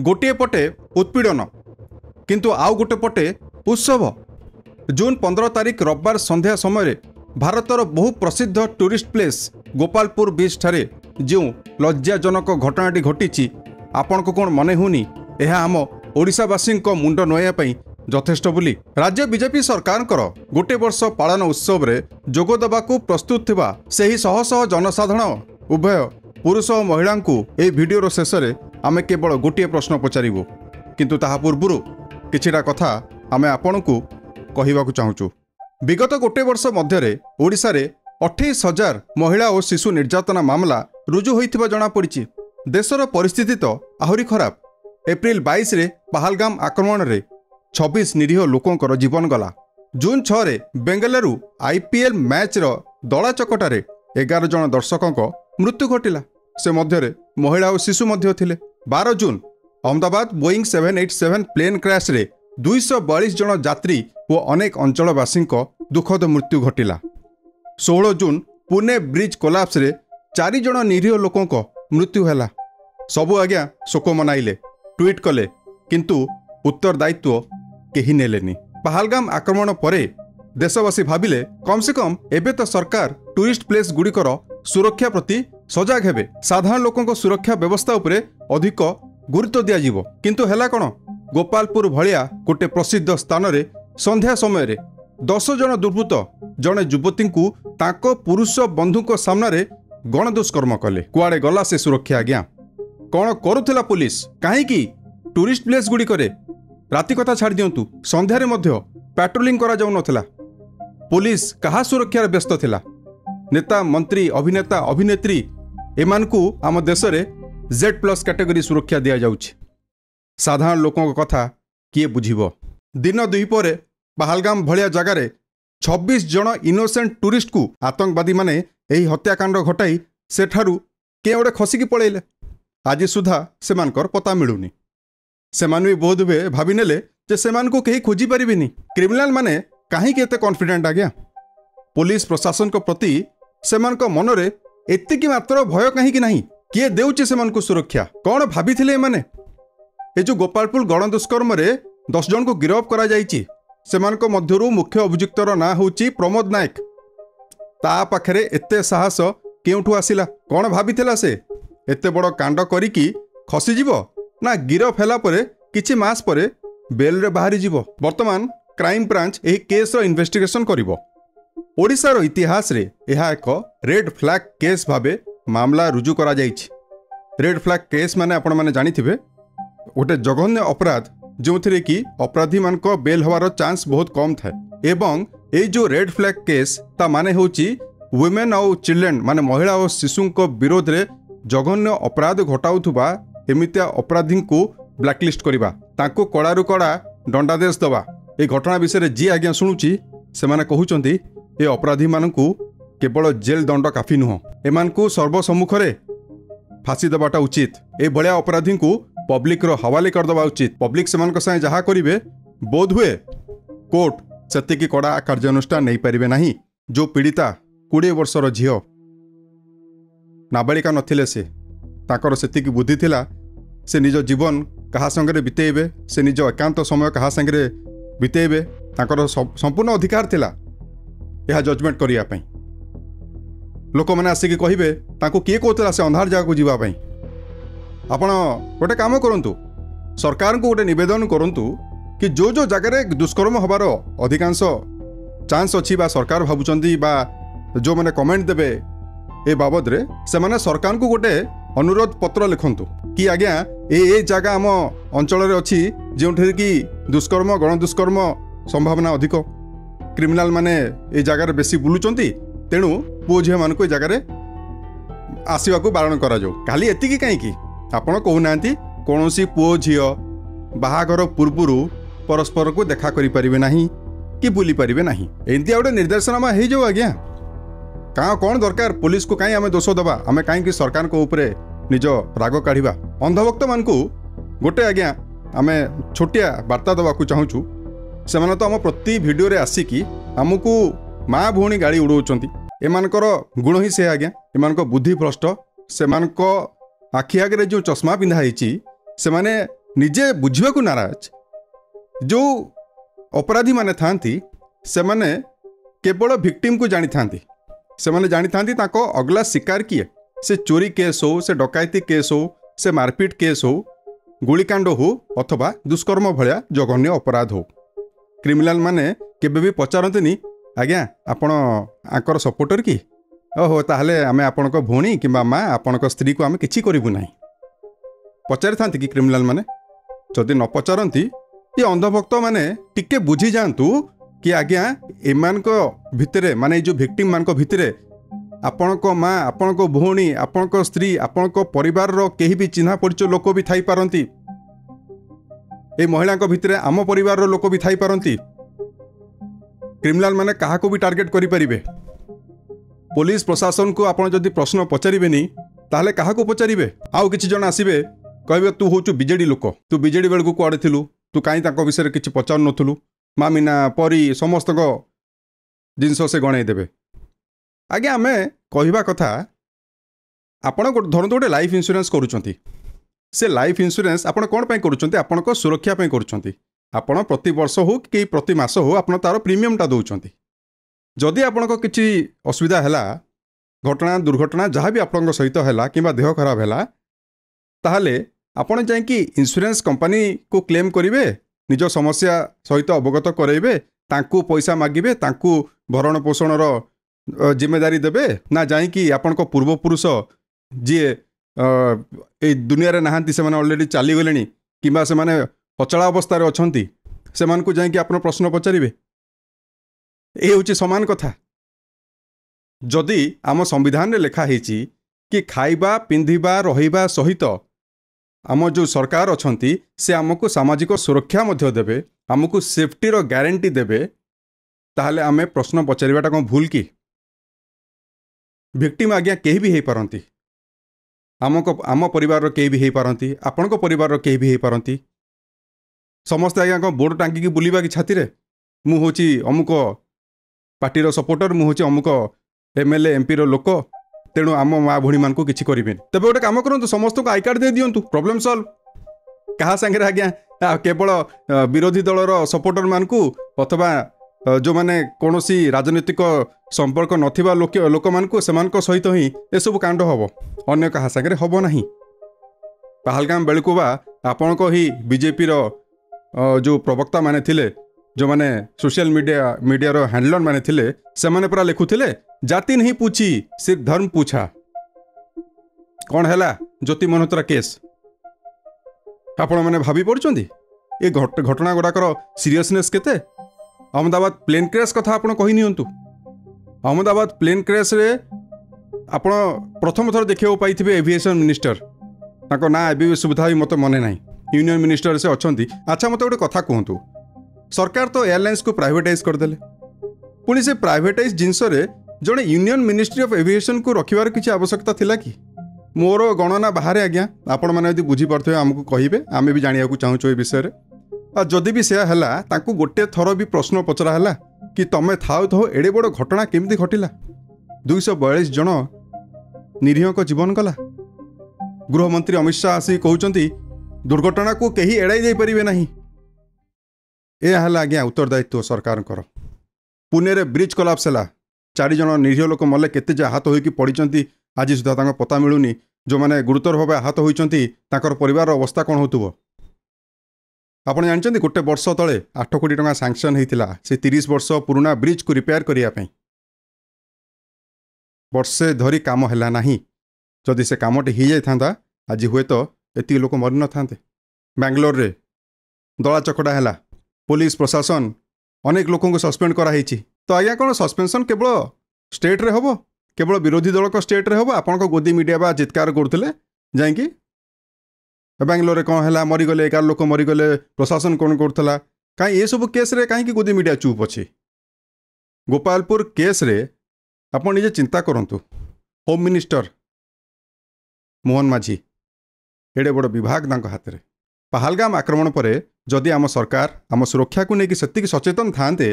गोटे पटे उत्पीड़न किंतु आउ गोटे पटे उत्सव। जून 15 तारिख रविवार संध्या समय भारतर बहु प्रसिद्ध टूरिस्ट प्लेस गोपालपुर बीच ठारे जो लज्जाजनक घटनाटी घटी आपण को कौन मने होनी यह आम ओडिशावासी मुंड नोया यथेष्ट बोली राज्य बीजेपी सरकार गोटे वर्ष पालन उत्सव रे जोग देवाकू प्रस्तुत थिबा सही शह शह जनसाधारण उभय पुरुष और महिला को ए वीडियो शेष में आमे केवल गोटे प्रश्न पचारू किंतु ताहा पूर्व किछिटा कथा आमे आपण को कहवाकू चाहूँ। विगत गोटे वर्ष मध्य ओडिशा रे 28,000 महिला और शिशु निर्यातना मामला रुजु होइथिबा जणा पड़िछि। देशर परिस्थिति तो आहुरी खराब। एप्रिल 22 रे पहलगाम आक्रमण रे 26 निरीह लोकंकर जीवन गला। जून 6 रे बेंगलुरु आईपीएल मैच रो दला चकटारे 11 जन दर्शकों मृत्यु घटिला। से मध्य महिला और शिशु मध्य थिले। 12 जून अहमदाबाद बोइंग 787 प्लेन क्रैश रे 242 जन यात्री और अनेक अंचलवासी दुखद मृत्यु घटिला। 16 जून पुणे ब्रिज कोलाप्स रे 4 जन निरीह लोकों मृत्यु हैला। सबु आज्ञा शोक मनाइले ट्वीट कले किंतु उत्तरदायित्व केही नेलेनी। पहलगाम आक्रमण परे देशवासी भाविले कम से कम एबे तो सरकार टूरिस्ट प्लेस गुड़िकर सुरक्षा प्रति सजग हेबे, साधारण लोकों सुरक्षा व्यवस्था उपरे अधिक गुरुत्व दिया जिवो। किंतु हेला कोन गोपालपुर भलिया गोटे प्रसिद्ध स्थान रे संध्या समय रे 10 जन दुर्बृत्त जने युवती को ताको पुरुष बंधु को सामने गण दुष्कर्म कले। कुआड़े गला से सुरक्षा आज्ञा कौन करुला पुलिस कहीं टूरिस्ट प्लेस गुड़िकरे राति कथा छाड़ दिंतु संध्यारे मध्य पेट्रोलिंग करा जाउ नथिला। पुलिस कहा सुरक्षार व्यस्त थिला। नेता मंत्री अभिनेता अभिनेत्री एमानकू आम देश रे Z+ कैटेगरी सुरक्षा दिया जाउछि। साधारण लोकों कथा किए बुझिबो। दिन दुईपरे पहलगाम भलिया जगार 26 जन इनोसेंट टूरिस्ट को आतंकवादी माने एही हत्याकांड घटाई सेठारू के ओडे खसिकी पळेले। आज सुधा सेमानकर पता मिलूनी। सेमान भी बोध हुए भावी नेले जे सेमान को कहीं खोजी पारिबेनी। क्रिमिनाल माने कहीं एते कॉन्फिडेंट आज्ञा। पुलिस प्रशासन को प्रति सेमान को मनरे एतिकी मात्र भय कहीं नहीं। किए देउछि सेमान को सुरक्षा कौन भाभी थिले माने। ए जो गोपालपुर गण दुष्कर्म रे 10 जन को गिरफ्त करा जाइछि। सेमान को मध्यरु मुख्य अभियुक्तर ना होउछि प्रमोद नायक। ता पाखरे एते साहस केउठु आसिला कौन भाभी थिला से एते बड़ कांड करिकी खसी जीवो ना गिरफ हैला परे किछि मास परे बेल रे बाहरी जीवो। वर्तमान क्राइम ब्रांच एही केस रो इन्वेस्टिगेशन करिवो। ओडिसा रो इतिहास रे एहा एक रेड फ्लैग केस भाबे मामला रुजु करा जाइछि। रेड फ्लैग केस माने आपण माने जानिथिबे गोटे जघन्य अपराध जो कि अपराधी मान को बेल हवार चांस बहुत कम थाए। एवं ए जो रेड फ्लैग केस ता माने होची वुमेन और चिल्ड्रेन माने महिला और शिशु को विरोध रे जघन्य अपराध घटाउथुबा एमितिया अपराधी को ब्लैकलिस्ट करबा तांको कड़ारू कड़ा दंडादेश दबा। ए घटना विषय जी आज्ञा शुणुची सेमाने कहउचंती ए अपराधी मानकू केवल जेल दंड काफी नुह एमानकू सर्वसम्मुख रे फांसी देवाटा उचित। ए भलिया अपराधी को पब्लिक रो हवाले कर दबा उचित। पब्लिक सेमान संगे जहाँ करिवे बोध हुए कोर्ट सेतिकी कड़ा कार्यानुष्ठान नहीं पारिबे नहीं। जो पीड़िता 20 वर्षर झील नाबालिका नथिले से ताकर सेतिकी बुद्धि थिला से निज जीवन कहा संगे बितेबे से निज एकांत समय कहा संगे बितेबे ताकर संपूर्ण अधिकार थिला यह जजमेंट करिया पई। लोक मैंने आसिक कहे ताको किए कहला से अंधार जगह जीवा पई। आपण गोटे काम करंतु सरकार को गोटे निवेदन करंतु कि जो जो जगह दुष्कर्म हबार अधिकांश चांस अच्छी बा सरकार भावुचंदी बा जो मैंने कमेंट देबे ए बाबद रे से माने सरकार को गोटे अनुरोध पत्र लिखंतु कि आज्ञा ए जगह आम अंचल रे अच्छी जो कि दुष्कर्म गण दुष्कर्म संभावना अधिक क्रिमिनाल माने ए जगह बेसी बुलुचंती तेणु पुओ झील मान जगार आसवाक बारण करा जाऊ। खाली एतिकी कहीं आपण कहूना कौन पुओ झील बाहाघर पूर्व परस्पर को देखा करें ना कि बुली पारे ना एमती गोटे निर्देशनामा हो जाऊ आज्ञा। क्या कौन दरकार पुलिस को कहीं आम दोष दबा आम कहीं सरकार को उपरे निज राग काढ़ा। अंधभक्त मान गोटे आज्ञा आम छोटिया वार्ता देवाक चाहूँ। से तो आम प्रति भिडियो रे आसिकी आमको माँ भौणी गाड़ी उड़ाउछंती। एमानकर गुण ही से आज्ञा एमानक बुद्धि भ्रष्ट। सेमानक आखि आगे जो चश्मा पिंधा होती से माने निजे बुझा नाराज जो अपराधी माने थांती से माने केवल भिक्टिम को जानी थांती से माने जानी थांती ताको अगला शिकार किए से चोरी केस हो से डकायती केस हो से मारपीट केस हो गुलिकांड हो अथवा दुष्कर्म भलिया जघन्य अपराध हो क्रिमिनाल माने केबे भी पचारंतनी आज्ञा आपण आकर सपोर्टर की ओहो ताहले आमे आपणक भौणी किंबा माँ आपणक स्त्री को आमे किछि करिबु नाही पचारि थांती कि क्रिमिनाल माने जदि न पचारंती ये अंधभक्त माने टिके बुझी जांतु कि आज्ञा एमानक भितरे माने जो भिक्टिम मानक भितरे आपणक माँ आपणक भौणी आपणक स्त्री आपणक परिवार रो केही भी चिन्हा परिचय लोक भी थाई पारंती ए महिला भितरे आम परिवार रो लोक भी थाई पारंती क्रिमिनाल माने काहाको भी टार्गेट करि परिबे पुलिस प्रशासन को आपण जदि प्रश्न पचारिबेनी ताहले काहाको पचारिबे आउ किछि जण आसीबे कहबे तू होचु बीजेडी लोक तू बीजेडी बेलकु कुआडे थिलु तू काई ताको विषय किछि पचार नथुलु मामिना परी समस्त जिनस से गणाई देबे आगे आमे कहिबा कथा आपण धरतु गोटे लाइफ इंश्योरेंस करूछंती से लाइफ इंश्योरेंस आपण कोन पई करूछंती आपण को सुरक्षा पई करूछंती आपण प्रति वर्ष हो कि प्रति मास हो आपण तार प्रीमियम टा दउछंती जदि आपण को किछि असुविधा हैला घटना दुर्घटना जहाँ भी आपण सहित हैला किंबा देह खराब हैला ताहले आपण जाई कि इंश्योरेंस कंपनी को क्लेम करिवे निज समस्या सहित अवगत कराइबे तांकू पैसा मागिबे तांकू भरण पोषण रो जिम्मेदारी देबे ना जाई कि आपण को पूर्वपुरुष जी ए दुनिया रे नहांती से माने ऑलरेडी चली गलेनी किंबा से माने अचला अवस्था रे अछंती से मान को जाई कि आपण प्रश्न पचारिबे ए होची समान कथा जदि आम संविधान रे लिखा हेची कि खाइबा पिंधिबा रहिबा सहित आम जो सरकार अछंती से आमको सामाजिक सुरक्षा मध्य देबे आमको सेफ्टी रो गारंटी देबे ताहले आमे प्रश्न पचारिबाटा कोन भूल की विक्टिम आज्ञा केही भी हेई पारंती आम परिवार रो केही भी हेई पारंती आपनको परिवार रो केही भी हेई पारंती समस्त आज्ञा को बोर्ड टांगी की बुलिबा की छाती रे मु होची अमुक पार्टी रो सपोर्टर मु होची अमुक एमएलए एमपी रो लोक तेणु आम माँ भणी मान को किसी करें तेज गोटे कम करूँ समस्त को आई कार्ड दे दिंतु प्रॉब्लम सॉल्व क्या सांगे आज्ञा केवल विरोधी दलर सपोर्टर मान को अथवा जो मैंने कौन राजनीतिक संपर्क नथिबा लोक मान को सहित ही एसबू कांड हम अन्य क्या सांगे हम ना पहलगाम बेलू बा आपण को ही बीजेपी रो जो प्रवक्ता माने थिले जो माने सोशल मीडिया रो हैंडलर माने थिले से माने पूरा लिखुथिले जाति नहीं पूछी सिर्फ धर्म पूछा कौन है ज्योति मल्होत्रा केस आपण मैंने भावी पड़ुचंदी ये घटना गुड़ाकर सीरियसनेस केते अहमदाबाद प्लेन क्रैश कथा आपण कहि नियंतु अहमदाबाद प्लेन क्रैश रे आपण प्रथम थर देखियो पाइथिबे एविएशन मिनिस्टर ताको ना एबी सुविधा भी मत मने नाही यूनियन मिनिस्टर से अछंती अच्छा मत गोटे कथा कहतु सरकार तो एयरलाइंस को प्राइवेटाइज करदेले पुणी से प्राइवेटाइज जिनस रे जड़े यूनियन मिनिस्ट्री ऑफ एविएशन को रखिबार किसी आवश्यकता थिला कि मोर गणना बाहर आज्ञा आपण मैंने यदि बुझीपे आमको कहे आम भी जाना चाहूँ ये विषय आ जदि भी सेया हैला तांकू गोटे थर भी प्रश्न पचरा हैला कि तमे थाओ थो एड़े बड़ घटना केमती घटिला 242 जन निरीह को जीवन गला गृहमंत्री अमित शाह आसी कहउचंती दुर्घटना को कहीं एड़ाई जाई परिबे नहीं ए हैला आज्ञा उत्तरदायित्व सरकार पुणे रे ब्रिज कोलाप्स हैला 4 जन निरीह लोक मले केते जे आहत होइकी पड़िचंती आज सुधा तांको पता मिलूनी जो माने गुरुतर भाव आहत होइचंती तांकर परिवार अवस्था कौन होतुबो आपण जानचंती गोटे वर्ष तले 8 कोटी टंका सैंक्शन होइतिला से 30 वर्ष पुराना ब्रिज को रिपेयर करिया पई वर्षे धरी काम हैला नाही जदि से कामटे ही जाई थांदा आज हुए तो एति लोक मरि न थांते बेंगलोर रे दला चकड़ा हैला पुलिस प्रशासन अनेक लोकों को सस्पेंड करा हेची तो आज्ञा कौन सस्पेंशन केवल स्टेट रे हबो केवल विरोधी दल को स्टेट रे हबो आपण को गोदी मीडिया बा चित्कार करथले जाई बेंगलोर रे कौन है मरीगले 11 लोक मरीगले प्रशासन कौन करथला कहीं ये सब केस रे कहीं गोदी मीडिया चुप अच्छी गोपालपुर केस रे आपण निजे चिंता करंतु होम मिनिस्टर मोहन माझी एडे बड़ विभाग तांको हाथ रे पहलगाम आक्रमण पर जदि आम सरकार आम सुरक्षा को लेकिन सेतिक सचेतन थांते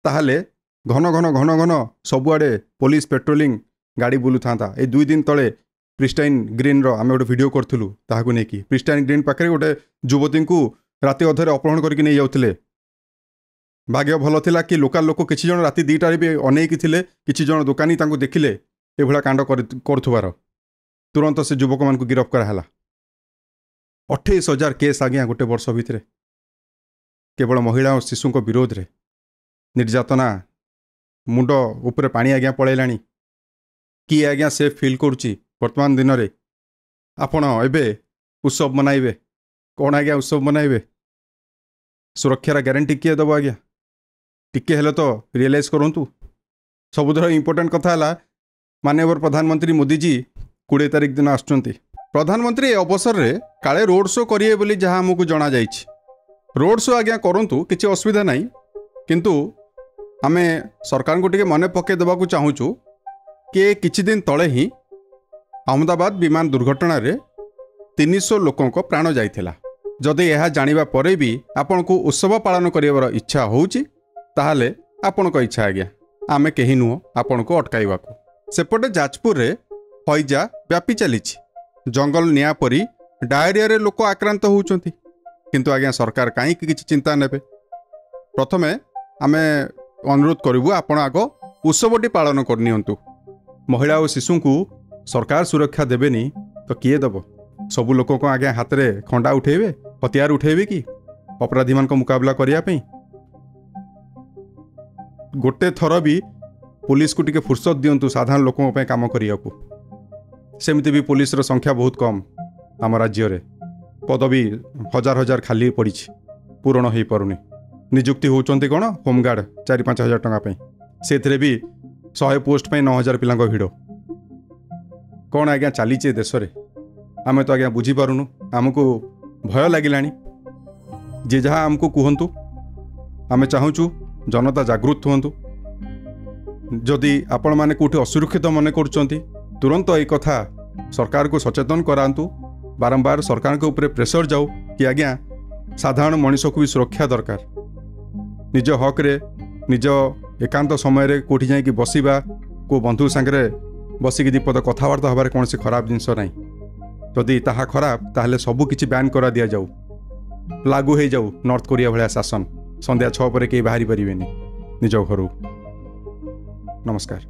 ताहले घन घन घन घन सबुआड़े पुलिस पेट्रोलिंग गाड़ी बुलू था ए 2 दिन तले प्रिस्टाइन ग्रीन आम गोटे भिड करूँ ताकू नहीं प्रिस्टाइन ग्रीन पाखे गोटे युवती को राति अधरे अपहरण करके नहीं जाते भाग्य भल थिला कि लोकाल लोक किसी जन राति 2टारे भी अनेक थिले किसी जन दुकानी तांको देखिले एभला कांड करुवार तुरंत से युवक मान गिरफ्त कराला 28,000 केस आज्ञा गोटे वर्ष भितर केवल महिला और शिशु विरोध रे निर्यातना मुंड उपरे पानी आज्ञा पलैला किए आज्ञा सेफ फिल करुच्ची वर्तमान दिन में आपण एबे उत्सव मनाइबे कौन आज्ञा उत्सव मनाइबे सुरक्षार ग्यारंटी किए दब आज्ञा टिके हेले तो रियलाइज करूँ सबुधर इंपोर्टेंट कथा है माननीय प्रधानमंत्री मोदी जी 20 तारिख दिन आसुँच प्रधानमंत्री अवसर में काले रोड शो करिए बोली जहाँ आमको जना जाइछि रोड शो आज्ञा करूँ किसी असुविधा नहीं किंतु आमे सरकार को टिके मने पके देबा को चाहूँ कि किछि दिन तले ही अहमदाबाद विमान दुर्घटना रे 300 लोकों को प्राण जाइथिला जदि यह जानिबा परे भी आपण को उत्सव पालन करिवार इच्छा होउची ताहले आपण को इच्छा आज्ञा आमे केही नुह आपण को अटकाइबा को सेपटे जाजपुर रे हैजा व्यापी चलीछि जंगल निया परी डायरिया रे लोक आक्रांत होउचंती किंतु आज्ञा सरकार काई किछि चिंता नेबे प्रथमे आमे अनुरोध करिवु आपण आगो उत्सवटी पालन करनियंतु महिला और शिशु को सरकार सुरक्षा देबेनी तो किए दब सबु लोक को आज्ञा हाथ में खंडा उठेबे हथियार उठेबे कि अपराधी मान को मुकाबला करिया पई गोटे थर भी पुलिस को टिके फुर्सत दिंतु साधारण लोकों पे काम करिया को सेमती भी पुलिस रो संख्या बहुत कम आम राज्य रे पदवी हजार हजार खाली पड़ी पूरण हो पारुनी निजुक्ति होचंती कौन होमगार्ड 4-5 हजार टंका से भी 100 पोस्ट पे 9,000 पिला भिड़ कौन आज्ञा चली देश में आम तो आज्ञा बुझीपारुनु आमको भय लगिला जे जहाँ आमको कहतु आम चाहूँ जनता जागृत हूँ जदि आपण मैंने कौटी असुरक्षित मन कर तुरंत ये कथा सरकार को सचेतन करातु बारंबार सरकार के ऊपर प्रेसर जाऊ कि आज्ञा साधारण मनीष को भी सुरक्षा दरकार निज हक रे निज एकांत समय कौटी जाकि बसवा को बंधु सांगे बसिक दीपद कथबार्ता हबार कौन सी खराब जिनस ना जदि ताहा खराब ताहले सबू किछि बैन करा दिया जाऊ लागू हो जाऊ नॉर्थ कोरिया भाया शासन संध्या 6 पर कहीं बाहरी पारिबेनी निज घर नमस्कार।